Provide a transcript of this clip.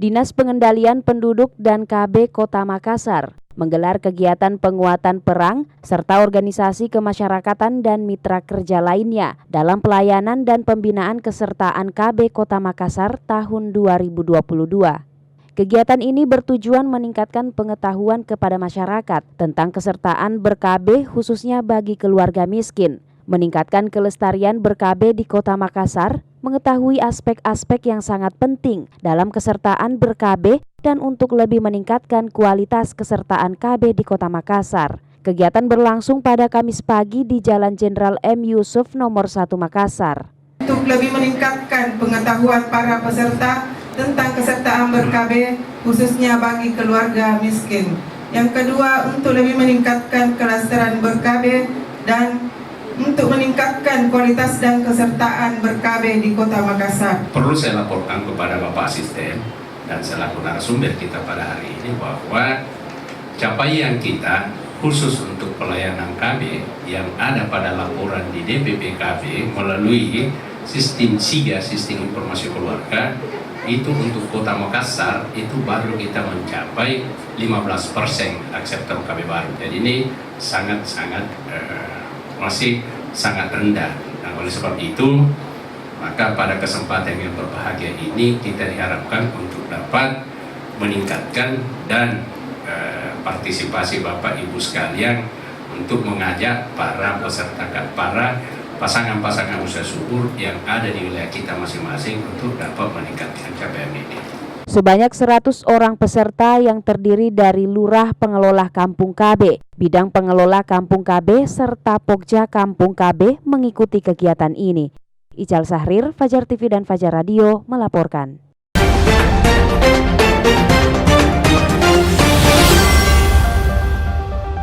Dinas Pengendalian Penduduk dan KB Kota Makassar menggelar kegiatan penguatan perang serta organisasi kemasyarakatan dan mitra kerja lainnya dalam pelayanan dan pembinaan kesertaan KB Kota Makassar tahun 2022. Kegiatan ini bertujuan meningkatkan pengetahuan kepada masyarakat tentang kesertaan ber-KB khususnya bagi keluarga miskin, meningkatkan kelestarian ber-KB di Kota Makassar, mengetahui aspek-aspek yang sangat penting dalam kesertaan ber-KB dan untuk lebih meningkatkan kualitas kesertaan KB di Kota Makassar. Kegiatan berlangsung pada Kamis pagi di Jalan Jenderal M. Yusuf nomor 1 Makassar. Untuk lebih meningkatkan pengetahuan para peserta tentang kesertaan ber-KB khususnya bagi keluarga miskin. Yang kedua, untuk lebih meningkatkan kelestarian ber-KB dan untuk meningkatkan kualitas dan kesertaan ber-KB di Kota Makassar. Perlu saya laporkan kepada Bapak Asisten dan selaku narasumber kita pada hari ini bahwa capaian kita khusus untuk pelayanan KB yang ada pada laporan di DPP KB melalui sistem SIGA, Sistem Informasi Keluarga, itu untuk Kota Makassar itu baru kita mencapai 15% akseptan KB baru. Jadi ini sangat-sangat masih sangat rendah. Nah, oleh sebab itu, maka pada kesempatan yang berbahagia ini kita diharapkan untuk dapat meningkatkan dan partisipasi Bapak Ibu sekalian untuk mengajak para peserta, para pasangan-pasangan usaha subur yang ada di wilayah kita masing-masing untuk dapat meningkatkan capaian ini. Sebanyak 100 orang peserta yang terdiri dari Lurah Pengelola Kampung KB, Bidang Pengelola Kampung KB, serta Pokja Kampung KB mengikuti kegiatan ini. Ical Sahrir, Fajar TV dan Fajar Radio melaporkan.